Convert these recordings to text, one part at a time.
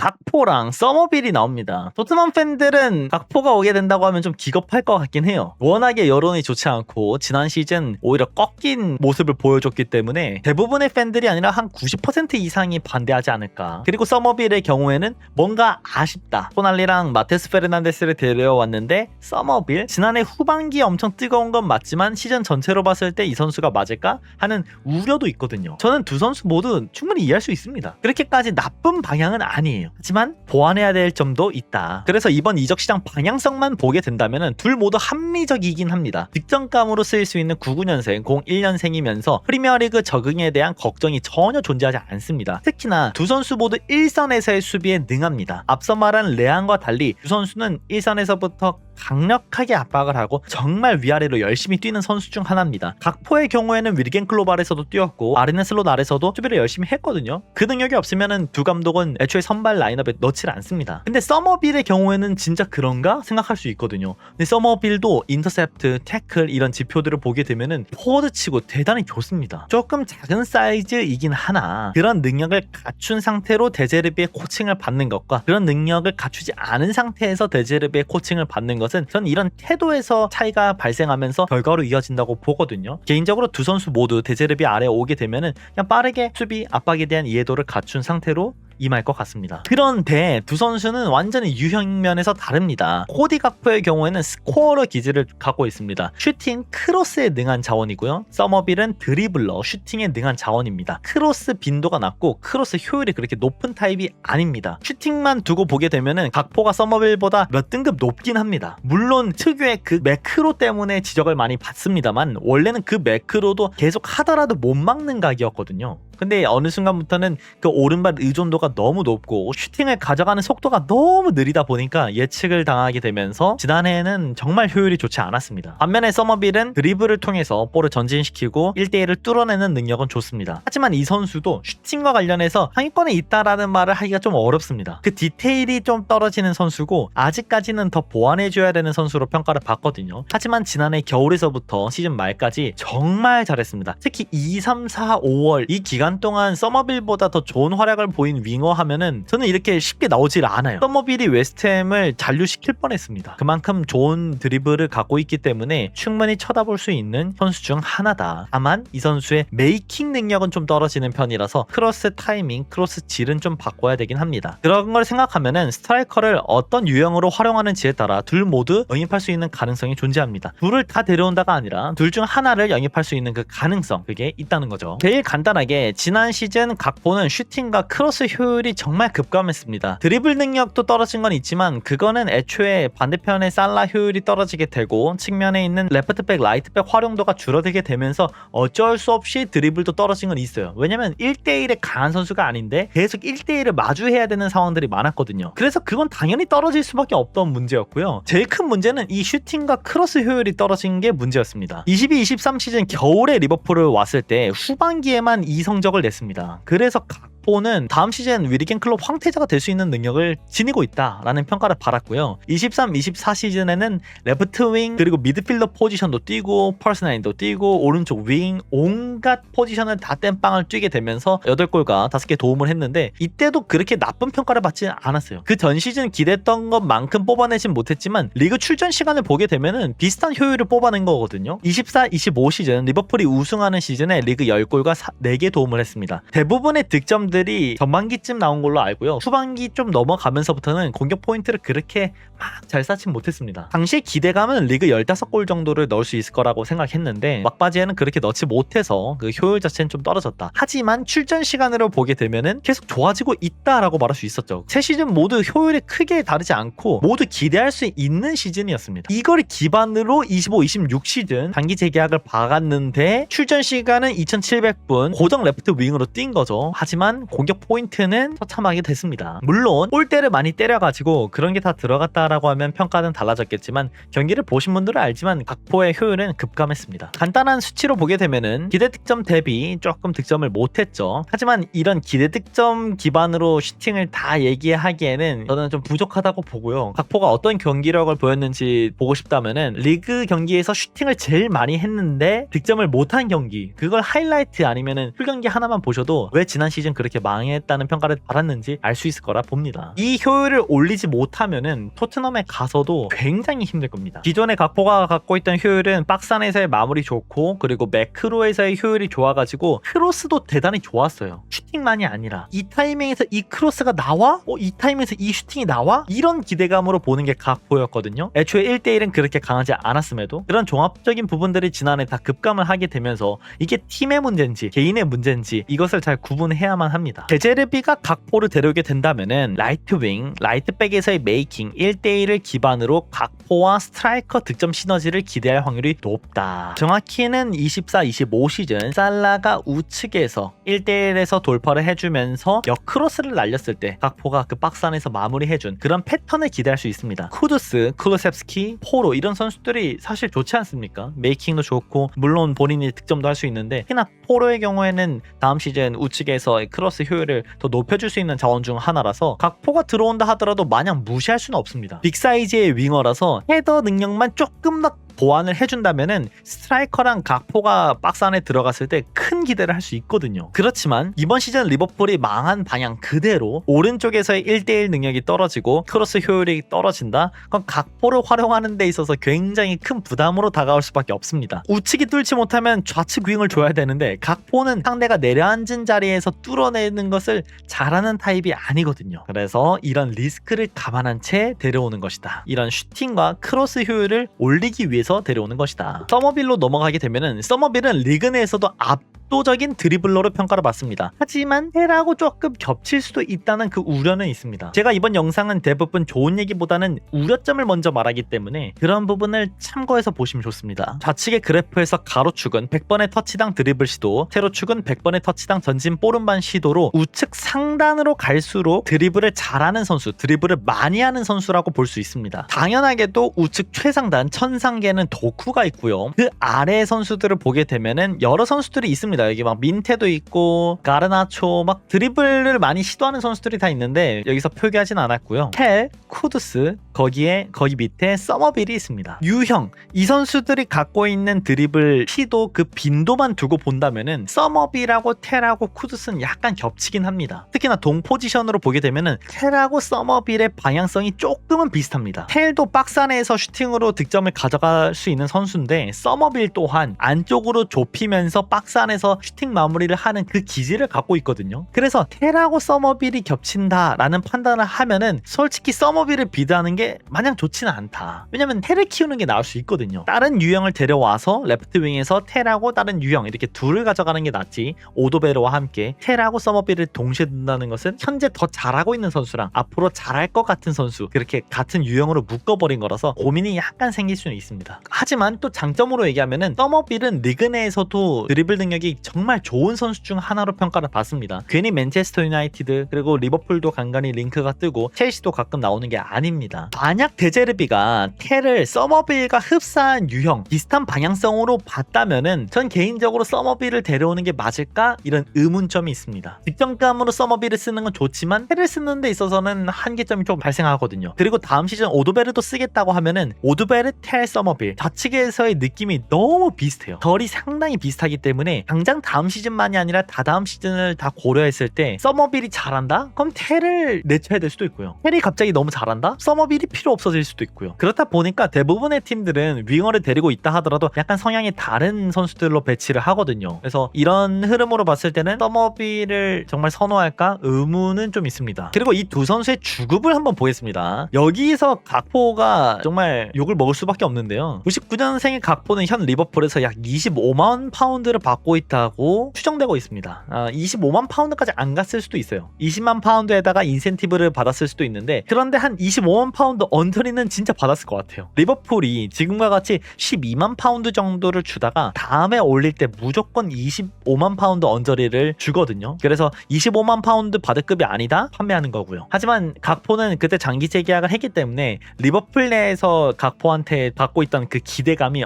각포랑 서머빌이 나옵니다. 토트넘 팬들은 각포가 오게 된다고 하면 좀 기겁할 것 같긴 해요. 워낙에 여론이 좋지 않고 지난 시즌 오히려 꺾인 모습을 보여줬기 때문에 대부분의 팬들이 아니라 한 90% 이상이 반대하지 않을까. 그리고 서머빌의 경우에는 뭔가 아쉽다. 호날리랑 마테스 페르난데스를 데려왔는데 서머빌 지난해 후반기에 엄청 뜨거운 건 맞지만 시즌 전체로 봤을 때 이 선수가 맞을까 하는 우려도 있거든요. 저는 두 선수 모두 충분히 이해할 수 있습니다. 그렇게까지 나쁜 방향은 아니에요. 하지만 보완해야 될 점도 있다. 그래서 이번 이적 시장 방향성만 보게 된다면 둘 모두 합리적이긴 합니다. 득점감으로 쓰일 수 있는 99년생, 01년생이면서 프리미어리그 적응에 대한 걱정이 전혀 존재하지 않습니다. 특히나 두 선수 모두 1선에서의 수비에 능합니다. 앞서 말한 레앙과 달리 두 선수는 1선에서부터 강력하게 압박을 하고 정말 위아래로 열심히 뛰는 선수 중 하나입니다. 각포의 경우에는 위르겐 클롭 아래서도 뛰었고 아르네 슬롯 아래서도 수비를 열심히 했거든요. 그 능력이 없으면 두 감독은 애초에 선발 라인업에 넣질 않습니다. 근데 서머빌의 경우에는 진짜 그런가 생각할 수 있거든요. 근데 서머빌도 인터셉트, 태클 이런 지표들을 보게 되면은 포워드치고 대단히 좋습니다. 조금 작은 사이즈이긴 하나 그런 능력을 갖춘 상태로 데제르비의 코칭을 받는 것과 그런 능력을 갖추지 않은 상태에서 데제르비의 코칭을 받는 것은 전 이런 태도에서 차이가 발생하면서 결과로 이어진다고 보거든요. 개인적으로 두 선수 모두 데제르비 아래에 오게 되면은 그냥 빠르게 수비 압박에 대한 이해도를 갖춘 상태로 임할 것 같습니다. 그런데 두 선수는 완전히 유형 면에서 다릅니다. 코디 각포의 경우에는 스코어러 기질을 갖고 있습니다. 슈팅, 크로스에 능한 자원이고요. 서머빌은 드리블러, 슈팅에 능한 자원입니다. 크로스 빈도가 낮고 크로스 효율이 그렇게 높은 타입이 아닙니다. 슈팅만 두고 보게 되면은 각포가 서머빌보다 몇 등급 높긴 합니다. 물론 특유의 그 매크로 때문에 지적을 많이 받습니다만 원래는 그 매크로도 계속 하더라도 못 막는 각이었거든요. 근데 어느 순간부터는 그 오른발 의존도가 너무 높고 슈팅을 가져가는 속도가 너무 느리다 보니까 예측을 당하게 되면서 지난해에는 정말 효율이 좋지 않았습니다. 반면에 서머빌은 드리블을 통해서 볼을 전진시키고 1대1을 뚫어내는 능력은 좋습니다. 하지만 이 선수도 슈팅과 관련해서 상위권에 있다라는 말을 하기가 좀 어렵습니다. 그 디테일이 좀 떨어지는 선수고 아직까지는 더 보완해줘야 되는 선수로 평가를 받거든요. 하지만 지난해 겨울에서부터 시즌 말까지 정말 잘했습니다. 특히 2, 3, 4, 5월 이 기간 동안 서머빌보다 더 좋은 활약을 보인 윙어 하면은 저는 이렇게 쉽게 나오질 않아요. 서머빌이 웨스트햄을 잔류시킬 뻔했습니다. 그만큼 좋은 드리블을 갖고 있기 때문에 충분히 쳐다볼 수 있는 선수 중 하나다. 다만 이 선수의 메이킹 능력은 좀 떨어지는 편이라서 크로스 타이밍, 크로스 질은 좀 바꿔야 되긴 합니다. 그런 걸 생각하면은 스트라이커를 어떤 유형으로 활용하는지에 따라 둘 모두 영입할 수 있는 가능성이 존재합니다. 둘을 다 데려온다가 아니라 둘 중 하나를 영입할 수 있는 그 가능성 그게 있다는 거죠. 제일 간단하게 지난 시즌 각포는 슈팅과 크로스 효율이 정말 급감했습니다. 드리블 능력도 떨어진 건 있지만 그거는 애초에 반대편의 살라 효율이 떨어지게 되고 측면에 있는 레프트백, 라이트백 활용도가 줄어들게 되면서 어쩔 수 없이 드리블도 떨어진 건 있어요. 왜냐면 1대1에 강한 선수가 아닌데 계속 1대1을 마주해야 되는 상황들이 많았거든요. 그래서 그건 당연히 떨어질 수밖에 없던 문제였고요. 제일 큰 문제는 이 슈팅과 크로스 효율이 떨어진 게 문제였습니다. 22-23 시즌 겨울에 리버풀을 왔을 때 후반기에만 이 성적을 냈습니다. 그래서 각포는 다음 시즌 위르겐 클롭 황태자가 될 수 있는 능력을 지니고 있다라는 평가를 받았고요. 23-24 시즌에는 레프트 윙 그리고 미드필더 포지션도 뛰고 펄스나인도 뛰고 오른쪽 윙 온갖 포지션을 다 땜빵을 뛰게 되면서 8골과 5개 도움을 했는데 이때도 그렇게 나쁜 평가를 받지 않았어요. 그 전 시즌 기대했던 것만큼 뽑아내진 못했지만 리그 출전 시간을 보게 되면은 비슷한 효율을 뽑아낸 거거든요. 24-25 시즌 리버풀이 우승하는 시즌에 리그 10골과 4개 도움을 했습니다. 대부분의 득점들이 전반기쯤 나온 걸로 알고요. 후반기 좀 넘어가면서부터는 공격 포인트를 그렇게 막 잘 쌓진 못했습니다. 당시 기대감은 리그 15골 정도를 넣을 수 있을 거라고 생각했는데 막바지에는 그렇게 넣지 못해서 그 효율 자체는 좀 떨어졌다. 하지만 출전 시간으로 보게 되면은 계속 좋아지고 있다라고 말할 수 있었죠. 세 시즌 모두 효율이 크게 다르지 않고 모두 기대할 수 있는 시즌이었습니다. 이걸 기반으로 25-26 시즌 단기 재계약을 박았는데 출전 시간은 2700분 고정 레프트 윙으로 뛴 거죠. 하지만 공격 포인트는 처참하게 됐습니다. 물론 골대를 많이 때려가지고 그런 게 다 들어갔다라고 하면 평가는 달라졌겠지만 경기를 보신 분들은 알지만 각포의 효율은 급감했습니다. 간단한 수치로 보게 되면은 기대 득점 대비 조금 득점을 못했죠. 하지만 이런 기대 득점 기반으로 슈팅을 다 얘기하기에는 저는 좀 부족하다고 보고요. 각포가 어떤 경기력을 보였는지 보고 싶다면은 리그 경기에서 슈팅을 제일 많이 했는데 득점을 못한 경기 그걸 하이라이트 아니면은 풀경기 하나만 보셔도 왜 지난 시즌 그렇게 이렇게 망했다는 평가를 받았는지 알 수 있을 거라 봅니다. 이 효율을 올리지 못하면은 토트넘에 가서도 굉장히 힘들 겁니다. 기존의 각포가 갖고 있던 효율은 박스 안에서의 마무리 좋고 그리고 매크로에서의 효율이 좋아가지고 크로스도 대단히 좋았어요. 슈팅만이 아니라 이 타이밍에서 이 크로스가 나와? 이 타이밍에서 이 슈팅이 나와? 이런 기대감으로 보는 게 각포였거든요. 애초에 1대1은 그렇게 강하지 않았음에도 그런 종합적인 부분들이 지난해 다 급감을 하게 되면서 이게 팀의 문제인지 개인의 문제인지 이것을 잘 구분해야만 합니다. 데제르비가 각포를 데려오게 된다면은 라이트윙, 라이트백에서의 메이킹 1대1을 기반으로 각포와 스트라이커 득점 시너지를 기대할 확률이 높다. 정확히는 24-25 시즌 살라가 우측에서 1대1에서 돌파를 해주면서 역크로스를 날렸을 때 각포가 그 박스 안에서 마무리해준 그런 패턴을 기대할 수 있습니다. 쿠두스, 클루셉스키, 포로 이런 선수들이 사실 좋지 않습니까? 메이킹도 좋고 물론 본인이 득점도 할 수 있는데 특히나 포로의 경우에는 다음 시즌 우측에서 크로스 효율을 더 높여줄 수 있는 자원 중 하나라서 각포가 들어온다 하더라도 마냥 무시할 수는 없습니다. 빅사이즈의 윙어라서 헤더 능력만 조금 더 보완을 해준다면은 스트라이커랑 각포가 박스 안에 들어갔을 때 큰 기대를 할 수 있거든요. 그렇지만 이번 시즌 리버풀이 망한 방향 그대로 오른쪽에서의 1대1 능력이 떨어지고 크로스 효율이 떨어진다? 그럼 각포를 활용하는 데 있어서 굉장히 큰 부담으로 다가올 수밖에 없습니다. 우측이 뚫지 못하면 좌측 윙을 줘야 되는데 각포는 상대가 내려앉은 자리에서 뚫어내는 것을 잘하는 타입이 아니거든요. 그래서 이런 리스크를 감안한 채 데려오는 것이다. 이런 슈팅과 크로스 효율을 올리기 위해서 데려오는 것이다. 서머빌로 넘어가게 되면은 서머빌은 리그 내에서도 압도적인 드리블러로 평가를 받습니다. 하지만 테라고 조금 겹칠 수도 있다는 그 우려는 있습니다. 제가 이번 영상은 대부분 좋은 얘기보다는 우려점을 먼저 말하기 때문에 그런 부분을 참고해서 보시면 좋습니다. 좌측의 그래프에서 가로축은 100번의 터치당 드리블 시도, 세로축은 100번의 터치당 전진 뽀른반 시도로 우측 상단으로 갈수록 드리블을 잘하는 선수, 드리블을 많이 하는 선수라고 볼 수 있습니다. 당연하게도 우측 최상단 천상계는 도쿠가 있고요. 그 아래 선수들을 보게 되면은 여러 선수들이 있습니다. 여기 막 민테도 있고 가르나초 막 드리블을 많이 시도하는 선수들이 다 있는데 여기서 표기하진 않았고요. 켈, 쿠두스, 거기 밑에 서머빌이 있습니다. 유형, 이 선수들이 갖고 있는 드리블 시도 그 빈도만 두고 본다면은 서머빌하고 텔하고 쿠두스는 약간 겹치긴 합니다. 특히나 동 포지션으로 보게 되면은 텔하고 서머빌의 방향성이 조금은 비슷합니다. 텔도 박스 안에서 슈팅으로 득점을 가져갈 수 있는 선수인데 서머빌 또한 안쪽으로 좁히면서 박스 안에서 슈팅 마무리를 하는 그 기질을 갖고 있거든요. 그래서 텔하고 서머빌이 겹친다라는 판단을 하면은 솔직히 서머빌을 비드하는 게 마냥 좋지는 않다. 왜냐면 텔을 키우는 게 나을 수 있거든요. 다른 유형을 데려와서 레프트 윙에서 텔하고 다른 유형 이렇게 둘을 가져가는 게 낫지 오도베로와 함께 텔하고 서머빌을 동시에 둔다는 것은 현재 더 잘하고 있는 선수랑 앞으로 잘할 것 같은 선수 그렇게 같은 유형으로 묶어버린 거라서 고민이 약간 생길 수는 있습니다. 하지만 또 장점으로 얘기하면은 서머빌은 리그 내에서도 드리블 능력이 정말 좋은 선수 중 하나로 평가를 받습니다. 괜히 맨체스터 유나이티드 그리고 리버풀도 간간히 링크가 뜨고 첼시도 가끔 나오는 게 아닙니다. 만약 데제르비가 텔을 서머빌과 흡사한 유형 비슷한 방향성으로 봤다면은 전 개인적으로 서머빌을 데려오는 게 맞을까? 이런 의문점이 있습니다. 득점감으로 서머빌을 쓰는 건 좋지만 텔을 쓰는 데 있어서는 한계점이 좀 발생하거든요. 그리고 다음 시즌 오도베르도 쓰겠다고 하면은 오도베르, 텔, 서머빌 좌측에서의 느낌이 너무 비슷해요. 결이 상당히 비슷하기 때문에 당장 다음 시즌만이 아니라 다다음 시즌을 다 고려했을 때 서머빌이 잘한다? 그럼 텔을 내쳐야 될 수도 있고요. 텔이 갑자기 너무 잘한다? 서머빌이 필요 없어질 수도 있고요. 그렇다 보니까 대부분의 팀들은 윙어를 데리고 있다 하더라도 약간 성향이 다른 선수들로 배치를 하거든요. 그래서 이런 흐름으로 봤을 때는 서머빌을 정말 선호할까? 의문은 좀 있습니다. 그리고 이 두 선수의 주급을 한번 보겠습니다. 여기서 각포가 정말 욕을 먹을 수밖에 없는데요. 99년생의 각포는 현 리버풀에서 약 25만 파운드를 받고 있다고 추정되고 있습니다. 25만 파운드까지 안 갔을 수도 있어요. 20만 파운드에다가 인센티브를 받았을 수도 있는데 그런데 한 25만 파운드 언저리는 진짜 받았을 것 같아요. 리버풀이 지금과 같이 12만 파운드 정도를 주다가 다음에 올릴 때 무조건 25만 파운드 언저리를 주거든요. 그래서 25만 파운드 받을 급이 아니다? 판매하는 거고요. 하지만 각포는 그때 장기 재계약을 했기 때문에 리버풀 내에서 각포한테 갖고 있던 그 기대감이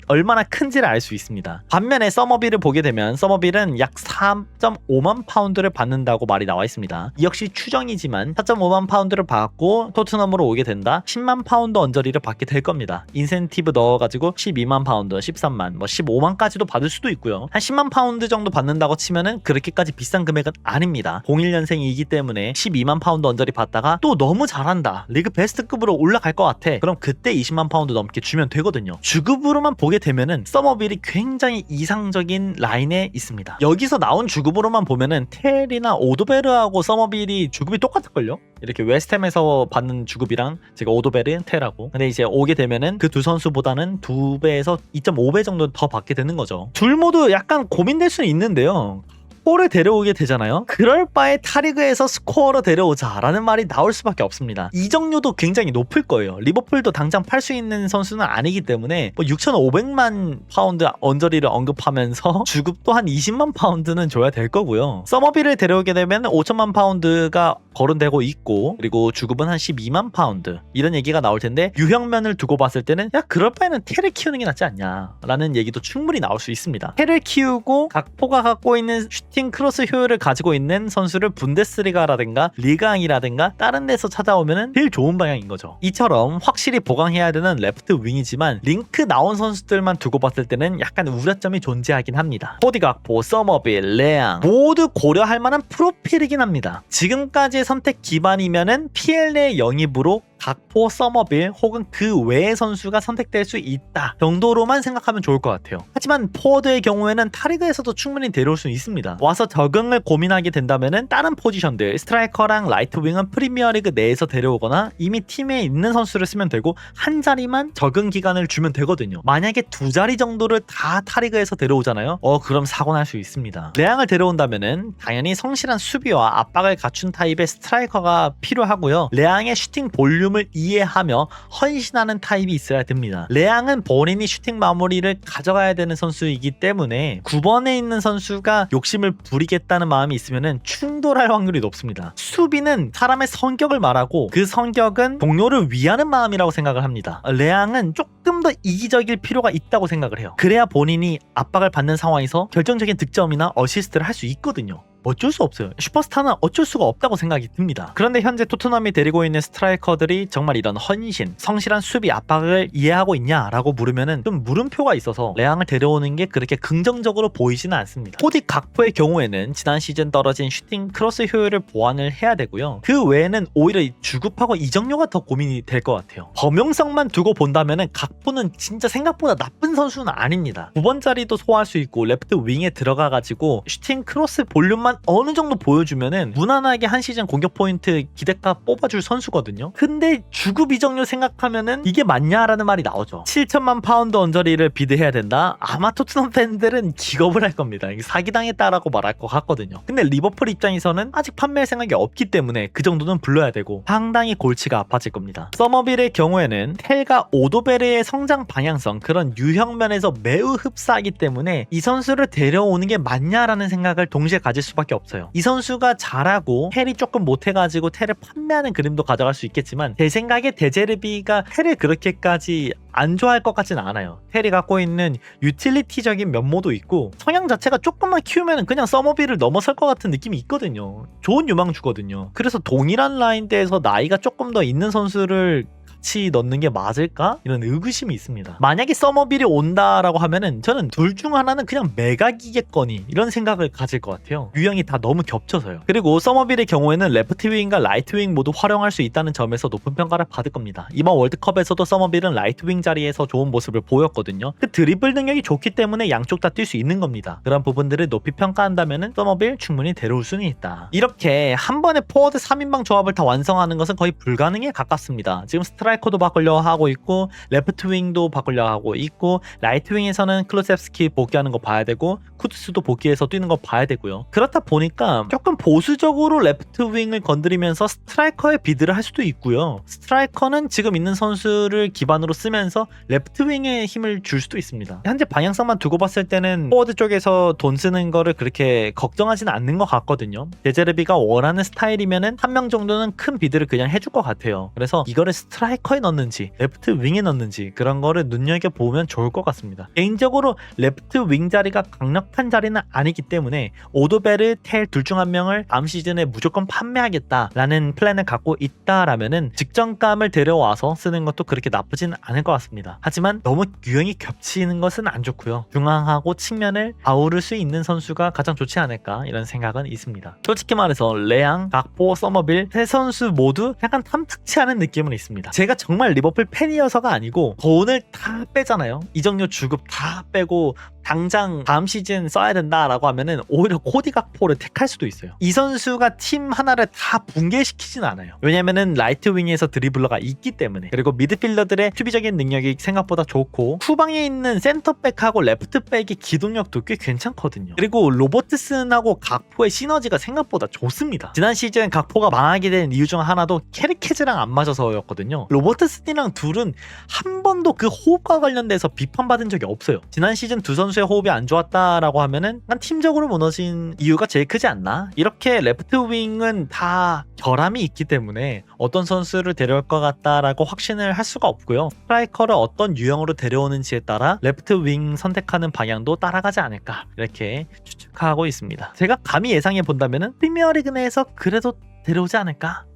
얼마나 큰지를 알 수 있습니다. 반면에 서머빌을 보게 되면 서머빌은 약 4.5만 파운드를 받는다고 말이 나와 있습니다. 이 역시 추정이지만 4.5만 파운드를 받고 토트넘으로 오게 된다. 10만 파운드 언저리를 받게 될 겁니다. 인센티브 넣어가지고 12만 파운드, 13만, 뭐 15만까지도 받을 수도 있고요. 한 10만 파운드 정도 받는다고 치면은 그렇게까지 비싼 금액은 아닙니다. 01년생이기 때문에 12만 파운드 언저리 받다가 또 너무 잘한다, 리그 베스트급으로 올라갈 것 같아, 그럼 그때 20만 파운드 넘게 주면 되거든요. 주급으로만 보게 되면은 서머빌이 굉장히 이상적인 라인에 있습니다. 여기서 나온 주급으로만 보면은 텔이나 오도베르하고 서머빌이 주급이 똑같을걸요? 이렇게 웨스트햄에서 받는 주급이랑 제가 오도베르, 텔하고. 근데 이제 오게 되면은 그 두 선수보다는 2배에서 2.5배 정도 더 받게 되는 거죠. 둘 모두 약간 고민될 수는 있는데요. 스코어를 데려오게 되잖아요. 그럴 바에 타리그에서 스코어로 데려오자 라는 말이 나올 수밖에 없습니다. 이적료도 굉장히 높을 거예요. 리버풀도 당장 팔 수 있는 선수는 아니기 때문에 뭐 6,500만 파운드 언저리를 언급하면서 주급도 한 20만 파운드는 줘야 될 거고요. 서머비를 데려오게 되면 5천만 파운드가 거론되고 있고, 그리고 주급은 한 12만 파운드, 이런 얘기가 나올 텐데, 유형면을 두고 봤을 때는 야, 그럴 바에는 텔을 키우는 게 낫지 않냐 라는 얘기도 충분히 나올 수 있습니다. 텔을 키우고 각포가 갖고 있는 슈팅 크로스 효율을 가지고 있는 선수를 분데스리가라든가 리그앙이라든가 다른 데서 찾아오면은 제일 좋은 방향인 거죠. 이처럼 확실히 보강해야 되는 레프트 윙이지만 링크 나온 선수들만 두고 봤을 때는 약간 우려점이 존재하긴 합니다. 코디 각포, 서머빌, 레앙 모두 고려할 만한 프로필이긴 합니다. 지금까지의 선택 기반이면은 PLA 영입으로 각포, 서머빌 혹은 그 외의 선수가 선택될 수 있다 정도로만 생각하면 좋을 것 같아요. 하지만 포워드의 경우에는 타리그에서도 충분히 데려올 수 있습니다. 와서 적응을 고민하게 된다면은 다른 포지션들, 스트라이커랑 라이트 윙은 프리미어리그 내에서 데려오거나 이미 팀에 있는 선수를 쓰면 되고, 한 자리만 적응 기간을 주면 되거든요. 만약에 두 자리 정도를 다 타리그에서 데려오잖아요. 그럼 사고 날 수 있습니다. 레앙을 데려온다면은 당연히 성실한 수비와 압박을 갖춘 타입의 스트라이커가 필요하고요. 레앙의 슈팅 볼륨을 이해하며 헌신하는 타입이 있어야 됩니다. 레앙은 본인이 슈팅 마무리를 가져가야 되는 선수이기 때문에 9번에 있는 선수가 욕심을 부리겠다는 마음이 있으면 충돌할 확률이 높습니다. 수비는 사람의 성격을 말하고 그 성격은 동료를 위하는 마음이라고 생각을 합니다. 레앙은 조금 더 이기적일 필요가 있다고 생각을 해요. 그래야 본인이 압박을 받는 상황에서 결정적인 득점이나 어시스트를 할 수 있거든요. 어쩔 수 없어요. 슈퍼스타는 어쩔 수가 없다고 생각이 듭니다. 그런데 현재 토트넘이 데리고 있는 스트라이커들이 정말 이런 헌신, 성실한 수비 압박을 이해하고 있냐라고 물으면은 좀 물음표가 있어서 레앙을 데려오는 게 그렇게 긍정적으로 보이지는 않습니다. 코디 각포의 경우에는 지난 시즌 떨어진 슈팅 크로스 효율을 보완을 해야 되고요. 그 외에는 오히려 주급하고 이적료가 더 고민이 될 것 같아요. 범용성만 두고 본다면은 각포는 진짜 생각보다 나쁜 선수는 아닙니다. 9번 자리도 소화할 수 있고 레프트 윙에 들어가가지고 슈팅 크로스 볼륨만 어느 정도 보여주면은 무난하게 한 시즌 공격 포인트 기대값 뽑아줄 선수거든요. 근데 주급 이적료 생각하면은 이게 맞냐라는 말이 나오죠. 7천만 파운드 언저리를 비드해야 된다? 아마 토트넘 팬들은 기겁을 할 겁니다. 이게 사기당했다라고 말할 것 같거든요. 근데 리버풀 입장에서는 아직 판매할 생각이 없기 때문에 그 정도는 불러야 되고 상당히 골치가 아파질 겁니다. 서머빌의 경우에는 텔과 오도베르의 성장 방향성, 그런 유형면에서 매우 흡사하기 때문에 이 선수를 데려오는 게 맞냐라는 생각을 동시에 가질 수밖에 없어요. 이 선수가 잘하고 텔이 조금 못해가지고 텔을 판매하는 그림도 가져갈 수 있겠지만, 제 생각에 데제르비가 텔을 그렇게까지 안 좋아할 것 같지는 않아요. 텔이 갖고 있는 유틸리티적인 면모도 있고 성향 자체가 조금만 키우면 그냥 서머빌을 넘어설 것 같은 느낌이 있거든요. 좋은 유망주거든요. 그래서 동일한 라인대에서 나이가 조금 더 있는 선수를 같이 넣는 게 맞을까? 이런 의구심이 있습니다. 만약에 서머빌이 온다라고 하면은 저는 둘 중 하나는 그냥 매각이겠거니 이런 생각을 가질 것 같아요. 유형이 다 너무 겹쳐서요. 그리고 서머빌의 경우에는 레프트 윙과 라이트 윙 모두 활용할 수 있다는 점에서 높은 평가를 받을 겁니다. 이번 월드컵에서도 서머빌은 라이트 윙 자리에서 좋은 모습을 보였거든요. 그 드리블 능력이 좋기 때문에 양쪽 다 뛸 수 있는 겁니다. 그런 부분들을 높이 평가한다면은 서머빌 충분히 데려올 수는 있다. 이렇게 한 번에 포워드 3인방 조합을 다 완성하는 것은 거의 불가능에 가깝습니다. 지금 스트라이커도 바꾸려 하고 있고 레프트 윙도 바꾸려 하고 있고, 라이트 윙에서는 클루셉스키 복귀하는 거 봐야 되고 쿠트스도 복귀해서 뛰는 거 봐야 되고요. 그렇다 보니까 조금 보수적으로 레프트 윙을 건드리면서 스트라이커에 비드를 할 수도 있고요. 스트라이커는 지금 있는 선수를 기반으로 쓰면서 레프트 윙에 힘을 줄 수도 있습니다. 현재 방향성만 두고 봤을 때는 포워드 쪽에서 돈 쓰는 거를 그렇게 걱정하지는 않는 것 같거든요. 데제르비가 원하는 스타일이면은 한 명 정도는 큰 비드를 그냥 해줄 것 같아요. 그래서 이거를 스트라이커 스트라이커에 넣는지 레프트 윙에 넣는지 그런 거를 눈여겨보면 좋을 것 같습니다. 개인적으로 레프트 윙 자리가 강력한 자리는 아니기 때문에 오도베르, 텔 둘 중 한 명을 다음 시즌에 무조건 판매하겠다라는 플랜을 갖고 있다라면은 직전감을 데려와서 쓰는 것도 그렇게 나쁘진 않을 것 같습니다. 하지만 너무 유형이 겹치는 것은 안 좋고요. 중앙하고 측면을 아우를 수 있는 선수가 가장 좋지 않을까 이런 생각은 있습니다. 솔직히 말해서 레앙, 각포, 서머빌 세 선수 모두 약간 탐탁치 않은 느낌은 있습니다. 제가 정말 리버풀 팬이어서가 아니고 거운을 다 빼잖아요. 이적료 주급 다 빼고 당장 다음 시즌 써야 된다라고 하면은 오히려 코디 각포를 택할 수도 있어요. 이 선수가 팀 하나를 다 붕괴시키진 않아요. 왜냐면은 라이트 윙에서 드리블러가 있기 때문에. 그리고 미드필더들의 수비적인 능력이 생각보다 좋고 후방에 있는 센터백하고 레프트백의 기동력도 꽤 괜찮거든요. 그리고 로버트슨하고 각포의 시너지가 생각보다 좋습니다. 지난 시즌 각포가 망하게 된 이유 중 하나도 케르케즈랑 안 맞아서였거든요. 로버트슨이랑 둘은 한 번도 그 호흡과 관련돼서 비판받은 적이 없어요. 지난 시즌 두 선수의 호흡이 안 좋았다라고 하면은 난 팀적으로 무너진 이유가 제일 크지 않나? 이렇게 레프트 윙은 다 결함이 있기 때문에 어떤 선수를 데려올 것 같다라고 확신을 할 수가 없고요. 스트라이커를 어떤 유형으로 데려오는지에 따라 레프트 윙 선택하는 방향도 따라가지 않을까 이렇게 추측하고 있습니다. 제가 감히 예상해 본다면은 프리미어리그 내에서 그래도 데려오지 않을까?